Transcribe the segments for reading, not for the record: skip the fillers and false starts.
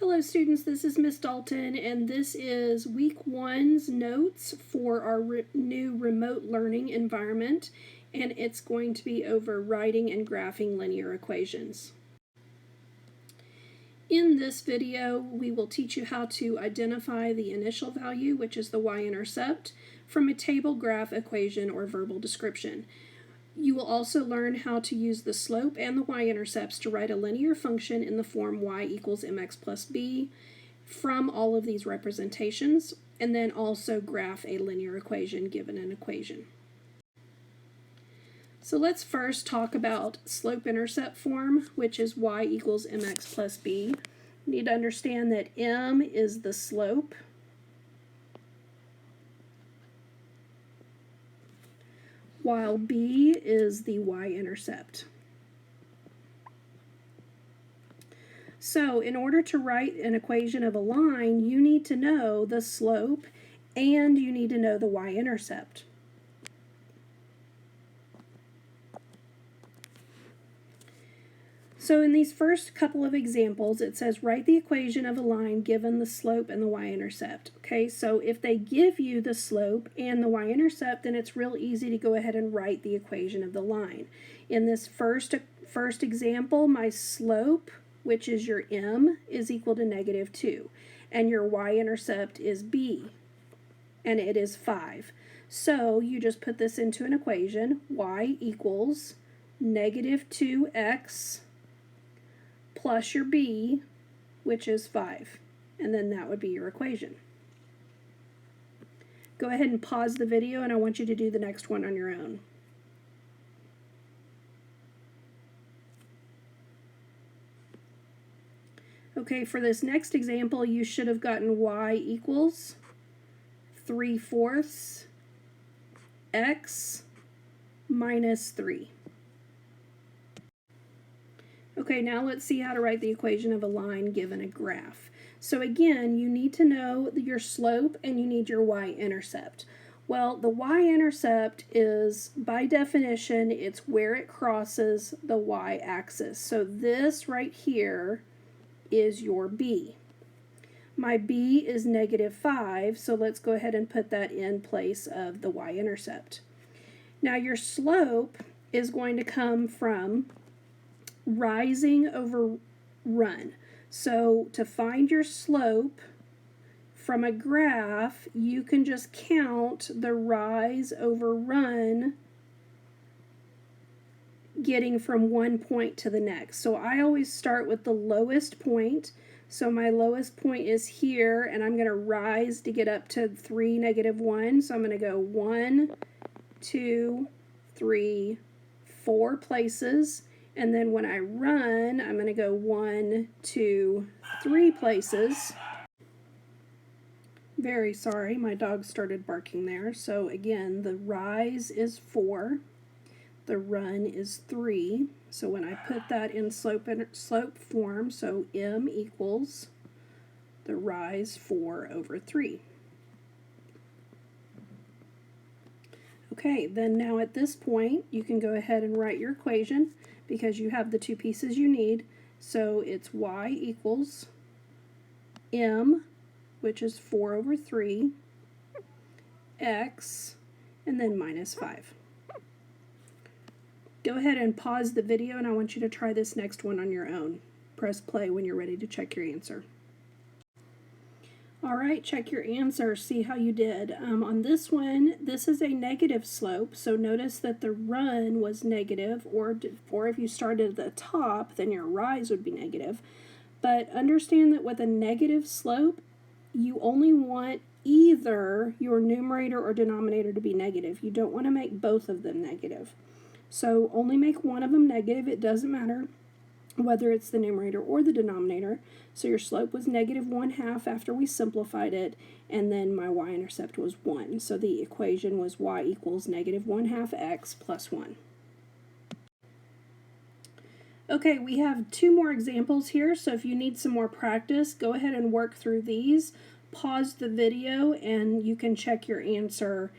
Hello students, this is Miss Dalton, and this is week 1's notes for our new remote learning environment, and it's going to be over writing and graphing linear equations. In this video, we will teach you how to identify the initial value, which is the y-intercept, from a table, graph, equation, or verbal description. You will also learn how to use the slope and the y-intercepts to write a linear function in the form y equals mx plus b from all of these representations, and then also graph a linear equation given an equation. So let's first talk about slope-intercept form, which is y equals mx plus b. You need to understand that m is the slope, while b is the y-intercept. So in order to write an equation of a line, you need to know the slope and you need to know the y-intercept. So in these first couple of examples, it says write the equation of a line given the slope and the y-intercept. Okay, so if they give you the slope and the y-intercept, then it's real easy to go ahead and write the equation of the line. In this first example, my slope, which is your m, is equal to -2, and your y-intercept is b, and it is 5. So you just put this into an equation, y equals -2x plus your b, which is 5, and then that would be your equation. Go ahead and pause the video, and I want you to do the next one on your own. Okay, for this next example, you should have gotten y equals 3/4 x minus 3. Okay, now let's see how to write the equation of a line given a graph. So again, you need to know your slope and you need your y-intercept. Well, the y-intercept is, by definition, it's where it crosses the y-axis. So this right here is your b. My b is -5, so let's go ahead and put that in place of the y-intercept. Now your slope is going to come from rising over run. So to find your slope from a graph, you can just count the rise over run getting from one point to the next. So I always start with the lowest point. So my lowest point is here, and I'm going to rise to get up to 3, -1. So I'm going to go 1, 2, 3, 4 places. And then when I run, I'm going to go 1, 2, 3 places. Very sorry, my dog started barking there. So again, the rise is 4. The run is 3. So when I put that in slope form, so m equals the rise 4/3. Okay, then now at this point, you can go ahead and write your equation because you have the two pieces you need. So it's y equals m, which is 4/3, x, and then -5. Go ahead and pause the video, and I want you to try this next one on your own. Press play when you're ready to check your answer. All right, check your answer, see how you did. On this one, this is a negative slope, so notice that the run was negative, or if you started at the top, then your rise would be negative. But understand that with a negative slope, you only want either your numerator or denominator to be negative. You don't want to make both of them negative. So only make one of them negative. It doesn't matter whether it's the numerator or the denominator. So your slope was -1/2 after we simplified it, and then my y-intercept was 1. So the equation was y equals -1/2 x plus 1. Okay, we have 2 more examples here, so if you need some more practice, go ahead and work through these. Pause the video, and you can check your answer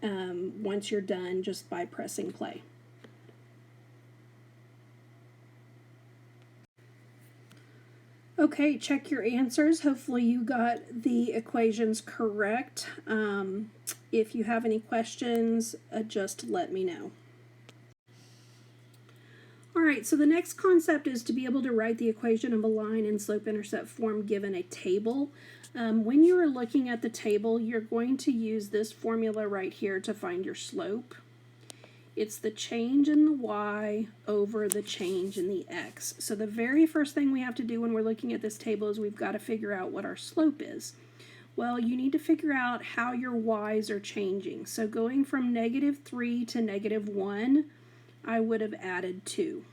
once you're done just by pressing play. Okay, check your answers. Hopefully you got the equations correct. If you have any questions, just let me know. All right, so the next concept is to be able to write the equation of a line in slope-intercept form given a table. When you are looking at the table, you're going to use this formula right here to find your slope. It's the change in the y over the change in the x. So the very first thing we have to do when we're looking at this table is we've got to figure out what our slope is. Well, you need to figure out how your y's are changing. So going from -3 to -1, I would have added 2.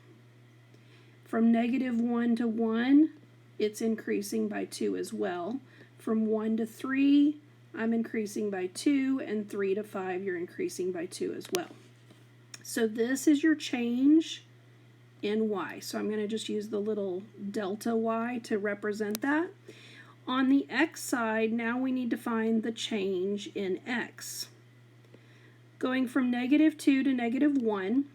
From -1 to 1, it's increasing by 2 as well. From 1 to 3, I'm increasing by 2, and 3 to 5, you're increasing by 2 as well. So this is your change in y. So I'm going to just use the little delta y to represent that. On the x side, now we need to find the change in x. Going from -2 to -1,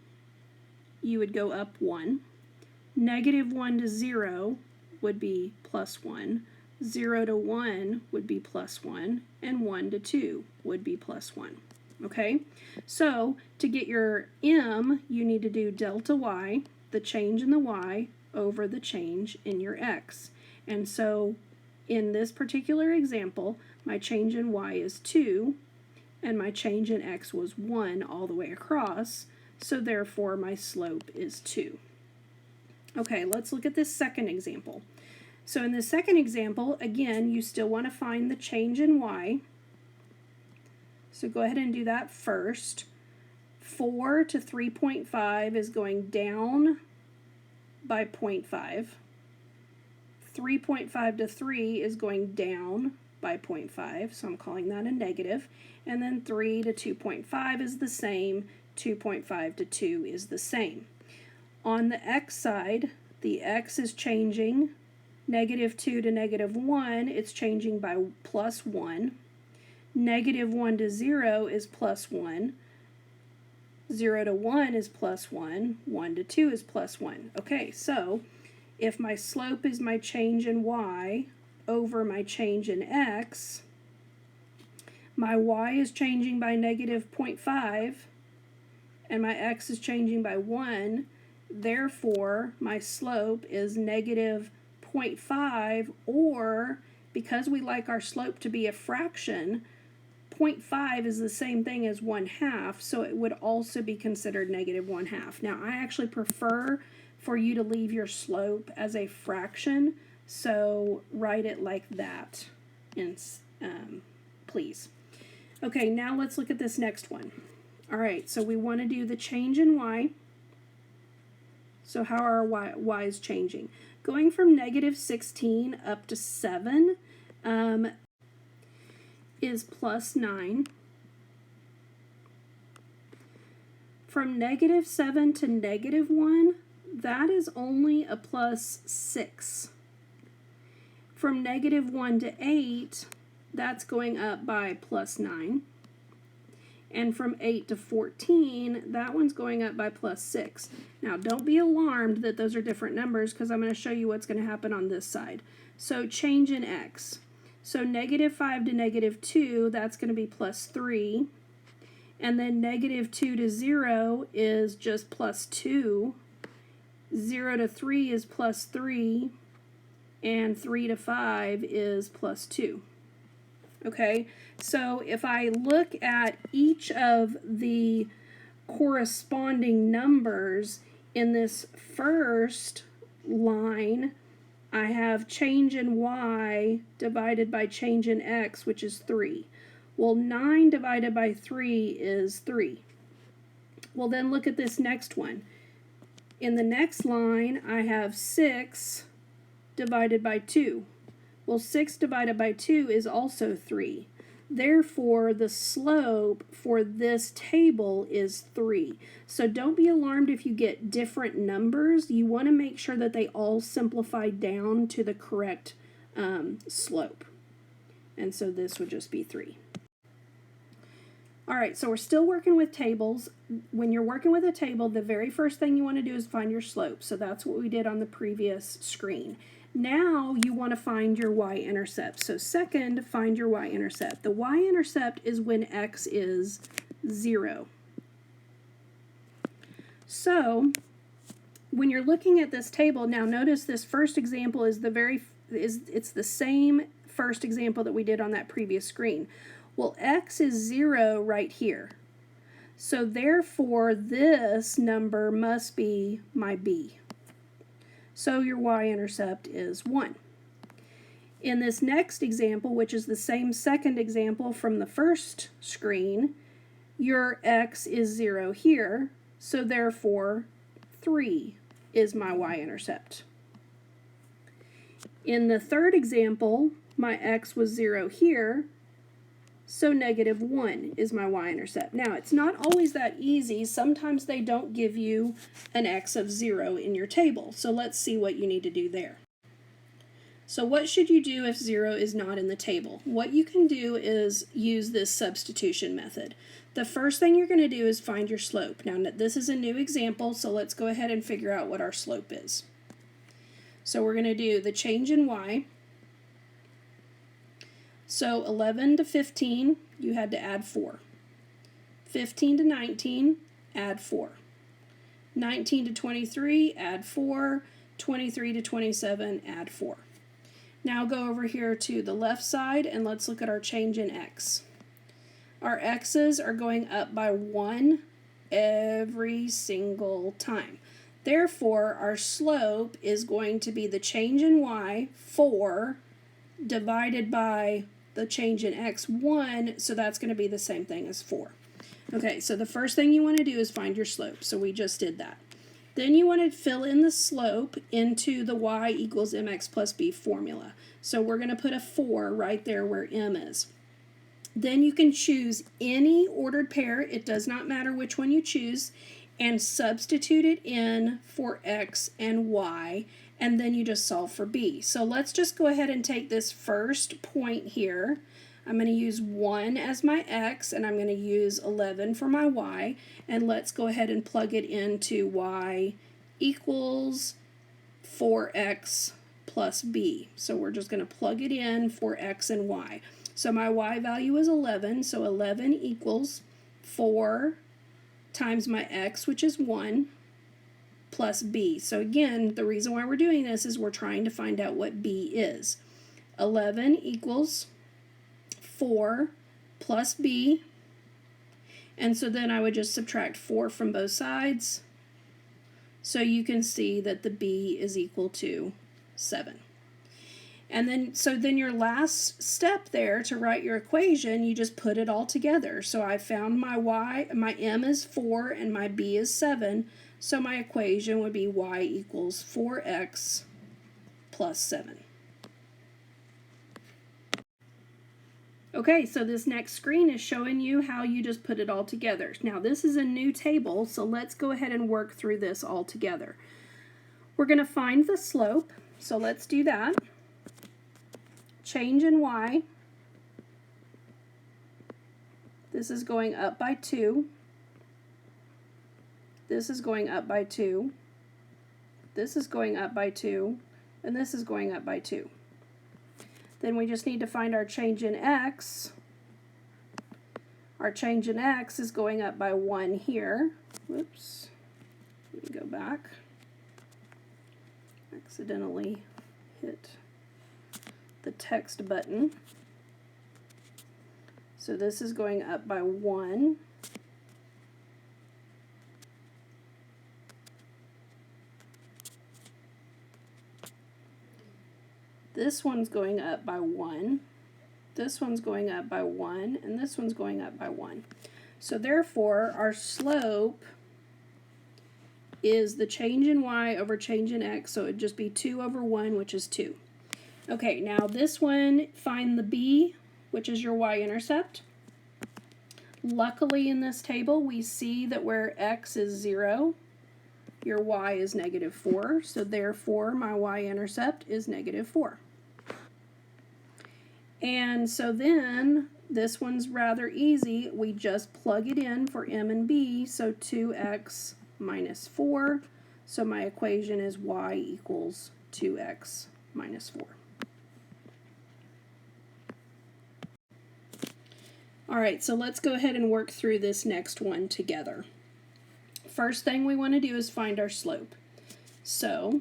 you would go up 1. -1 to 0 would be +1. 0 to 1 would be +1. And 1 to 2 would be +1. Okay, so to get your m, you need to do delta y, the change in the y, over the change in your x. And so in this particular example, my change in y is 2, and my change in x was 1 all the way across, so therefore my slope is 2. Okay, let's look at this second example. So in the second example, again, you still want to find the change in y. So go ahead and do that first. 4 to 3.5 is going down by 0.5. 3.5 to 3 is going down by 0.5, so I'm calling that a negative. And then 3 to 2.5 is the same. 2.5 to 2 is the same. On the x side, the x is changing. -2 to -1, it's changing by +1. -1 to 0 is +1. 0 to 1 is +1. 1 to 2 is +1. Okay, so if my slope is my change in y over my change in x, my y is changing by -0.5 and my x is changing by 1. Therefore, my slope is -0.5, or because we like our slope to be a fraction, 0.5 is the same thing as 1/2, so it would also be considered -1/2. Now, I actually prefer for you to leave your slope as a fraction, so write it like that, please. Okay, now let's look at this next one. All right, so we want to do the change in y. So how are our y's changing? Going from -16 up to 7 is +9. From -7 to -1, that is only a +6. From -1 to 8, that's going up by +9. And from 8 to 14, that one's going up by +6. Now, don't be alarmed that those are different numbers, because I'm going to show you what's going to happen on this side. So change in x. So -5 to -2, that's going to be +3. And then -2 to 0 is just +2. 0 to 3 is +3. And 3 to 5 is +2. Okay, so if I look at each of the corresponding numbers in this first line, I have change in y divided by change in x, which is 3. Well, 9 divided by 3 is 3. Well, then look at this next one. In the next line, I have 6 divided by 2. Well, 6 divided by 2 is also 3. Therefore, the slope for this table is 3. So don't be alarmed if you get different numbers. You want to make sure that they all simplify down to the correct slope. And so this would just be 3. All right, so we're still working with tables. When you're working with a table, the very first thing you want to do is find your slope. So that's what we did on the previous screen. Now you want to find your y-intercept. So second, find your y-intercept. The y-intercept is when x is 0. So when you're looking at this table, now notice this first example is it's the same first example that we did on that previous screen. Well, x is 0 right here. So therefore, this number must be my b. So your y-intercept is 1. In this next example, which is the same second example from the first screen, your x is 0 here. So therefore, 3 is my y-intercept. In the third example, my x was 0 here. So -1 is my y-intercept. Now, it's not always that easy. Sometimes they don't give you an x of 0 in your table. So let's see what you need to do there. So what should you do if 0 is not in the table? What you can do is use this substitution method. The first thing you're going to do is find your slope. Now, this is a new example, so let's go ahead and figure out what our slope is. So we're going to do the change in y. So 11 to 15, you had to add 4. 15 to 19, add 4. 19 to 23, add 4. 23 to 27, add 4. Now go over here to the left side and let's look at our change in x. Our x's are going up by 1 every single time. Therefore, our slope is going to be the change in y, 4, divided by the change in x, 1, so that's going to be the same thing as 4. Okay, so the first thing you want to do is find your slope, so we just did that. Then you want to fill in the slope into the y equals mx plus b formula. So we're going to put a 4 right there where m is. Then you can choose any ordered pair, it does not matter which one you choose, and substitute it in for x and y, and then you just solve for b. So let's just go ahead and take this first point here. I'm going to use 1 as my x, and I'm going to use 11 for my y, and let's go ahead and plug it into y equals 4x plus b. So we're just going to plug it in for x and y. So my y value is 11, so 11 equals 4 times my x, which is 1, plus b. So again, the reason why we're doing this is we're trying to find out what b is. 11 equals 4 plus b, and so then I would just subtract 4 from both sides, so you can see that the b is equal to 7. And then your last step there to write your equation, you just put it all together. So I found my m is 4 and my b is 7, so my equation would be y equals 4x plus 7. Okay, so this next screen is showing you how you just put it all together. Now this is a new table, so let's go ahead and work through this all together. We're going to find the slope, so let's do that. Change in y. This is going up by 2. This is going up by 2. This is going up by 2. And this is going up by 2. Then we just need to find our change in x. Our change in x is going up by 1 here. Whoops. Let me go back. Accidentally hit the text button. So this is going up by 1. This one's going up by 1. This one's going up by 1, and this one's going up by 1. So therefore, our slope is the change in y over change in x, so it'd just be 2 over 1, which is 2. Okay, now this one, find the b, which is your y-intercept. Luckily in this table, we see that where x is 0, your y is -4, so therefore my y-intercept is -4. And so then this one's rather easy. We just plug it in for m and b, so 2x minus 4. So my equation is y equals 2x minus 4. All right, so let's go ahead and work through this next one together. First thing we want to do is find our slope. So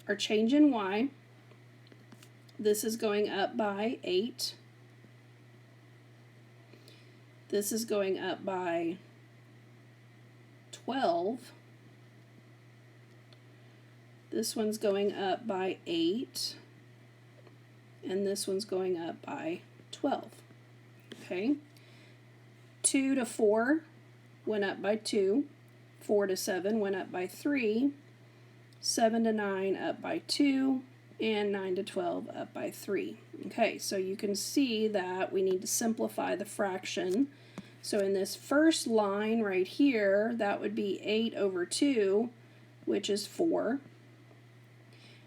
our change in y, this is going up by 8. This is going up by 12. This one's going up by 8. And this one's going up by 12. Okay. 2 to 4 went up by 2. 4 to 7 went up by 3. 7 to 9 up by 2. And 9 to 12 up by 3. Okay, so you can see that we need to simplify the fraction. So in this first line right here, that would be 8 over 2, which is 4.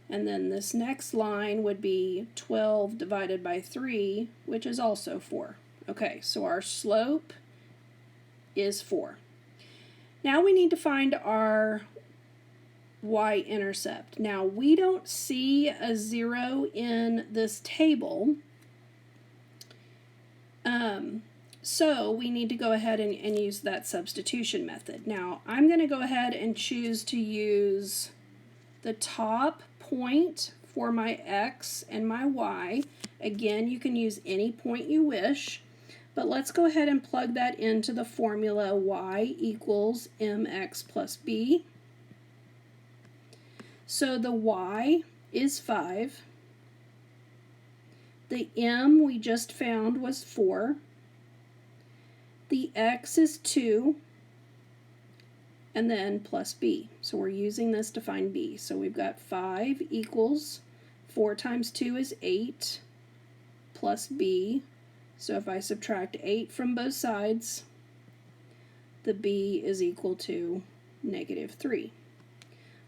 And then this next line would be 12 divided by 3, which is also 4. Okay, so our slope is 4. Now we need to find our y-intercept. Now we don't see a 0 in this table, so we need to go ahead and use that substitution method. Now I'm going to go ahead and choose to use the top point for my x and my y. Again, you can use any point you wish, but let's go ahead and plug that into the formula y equals mx plus b. So the y is 5. The m we just found was 4. The x is 2. And then plus b. So we're using this to find b. So we've got 5 equals 4 times 2 is 8 plus b. So if I subtract 8 from both sides, the b is equal to -3.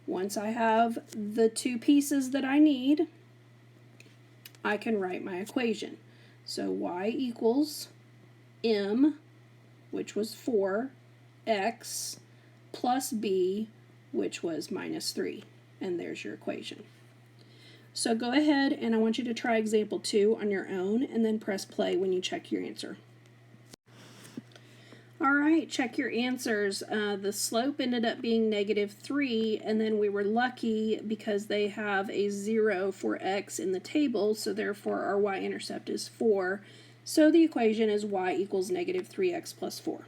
Once I have the two pieces that I need, I can write my equation. So y equals m, which was 4, x plus b, which was -3. And there's your equation. So go ahead and I want you to try example 2 on your own and then press play when you check your answer. Alright, check your answers. The slope ended up being -3, and then we were lucky because they have a 0 for x in the table, so therefore our y-intercept is 4. So the equation is y equals -3x plus 4.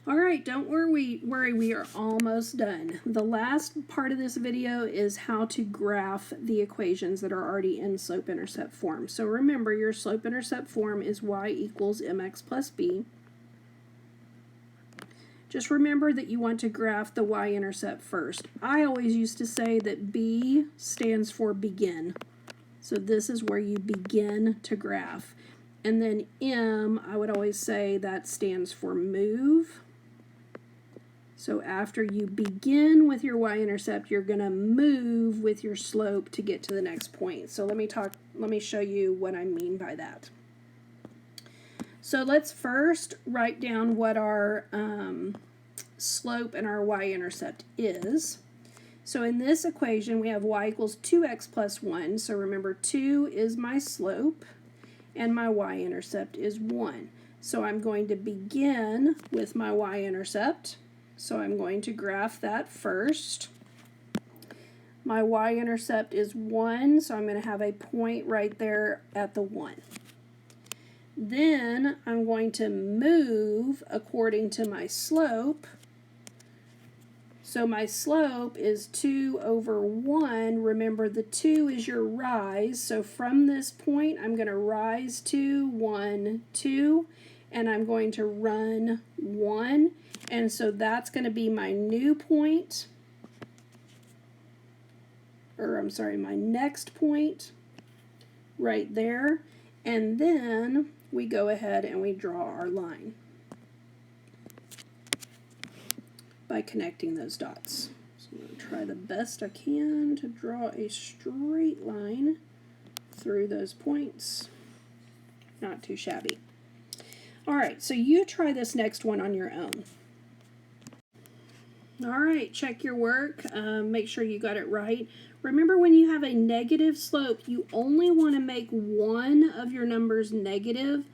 Alright, don't worry, we are almost done. The last part of this video is how to graph the equations that are already in slope-intercept form. So remember, your slope-intercept form is y equals mx plus b. Just remember that you want to graph the y-intercept first. I always used to say that b stands for begin. So this is where you begin to graph. And then m, I would always say that stands for move. So after you begin with your y-intercept, you're going to move with your slope to get to the next point. So let me show you what I mean by that. So let's first write down what our slope and our y-intercept is. So in this equation, we have y equals 2x plus 1. So remember, 2 is my slope, and my y-intercept is 1. So I'm going to begin with my y-intercept. So I'm going to graph that first. My y-intercept is 1, so I'm going to have a point right there at the 1. Then I'm going to move according to my slope. So my slope is 2 over 1. Remember, the 2 is your rise. So from this point, I'm going to rise 2, 1, 2, and I'm going to run 1. And so that's going to be my new point, or I'm sorry, my next point right there. And then we go ahead and we draw our line by connecting those dots. So I'm going to try the best I can to draw a straight line through those points. Not too shabby. All right, so you try this next one on your own. All right, check your work. Make sure you got it right. Remember, when you have a negative slope, you only want to make one of your numbers negative.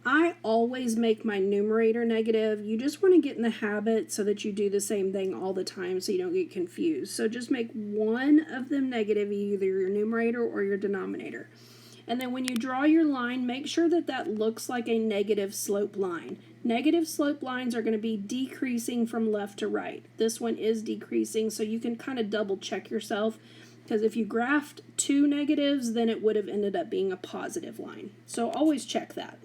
I always make my numerator negative. You just want to get in the habit so that you do the same thing all the time so you don't get confused. So just make one of them negative, either your numerator or your denominator. And then when you draw your line, make sure that that looks like a negative slope line. Negative slope lines are going to be decreasing from left to right. This one is decreasing, so you can kind of double check yourself, because if you graphed two negatives, then it would have ended up being a positive line. So always check that.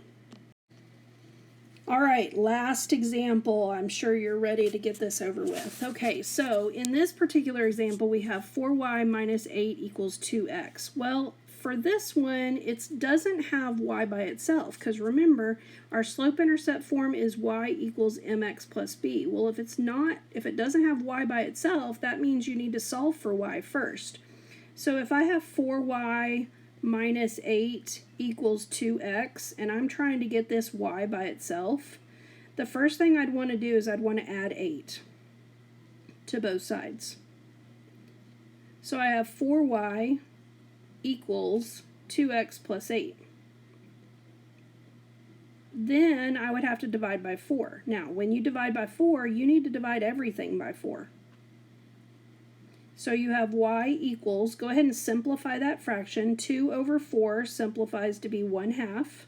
All right, last example. I'm sure you're ready to get this over with. Okay, so in this particular example, we have 4y minus 8 equals 2x. Well, for this one, it doesn't have y by itself, because remember, our slope-intercept form is y equals mx plus b. Well, if it doesn't have y by itself, that means you need to solve for y first. So if I have 4y minus 8 equals 2x, and I'm trying to get this y by itself, the first thing I'd want to do is I'd want to add 8 to both sides. So I have 4y equals 2x plus 8. Then I would have to divide by 4. Now, when you divide by 4, you need to divide everything by 4. So you have y equals, go ahead and simplify that fraction. 2 over 4 simplifies to be 1/2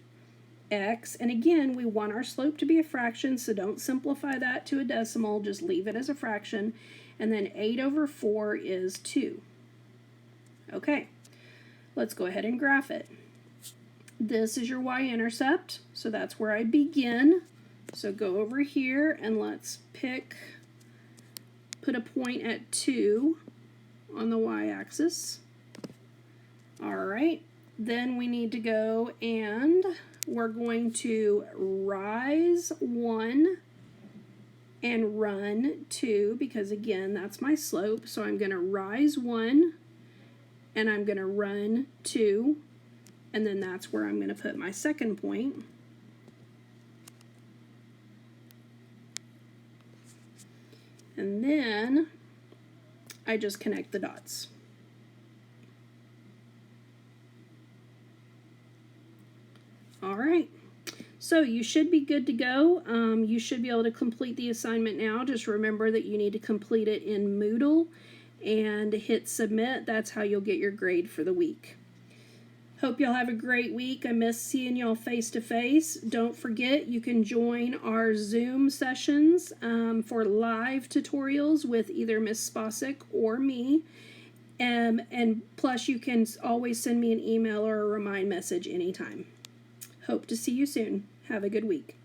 x. And again, we want our slope to be a fraction, so don't simplify that to a decimal. Just leave it as a fraction. And then 8 over 4 is 2. Okay, let's go ahead and graph it. This is your y-intercept, so that's where I begin. So go over here and let's put a point at 2 on the y-axis. All right, then we need to go and we're going to rise 1 and run 2, because again, that's my slope. So I'm going to rise 1 and I'm going to run 2, and then that's where I'm going to put my second point. And then I just connect the dots. All right, so you should be good to go. You should be able to complete the assignment now. Just remember that you need to complete it in Moodle and hit submit. That's how you'll get your grade for the week. Hope y'all have a great week. I miss seeing y'all face to face. Don't forget, you can join our Zoom sessions for live tutorials with either Miss Spasic or me. And plus, you can always send me an email or a remind message anytime. Hope to see you soon. Have a good week.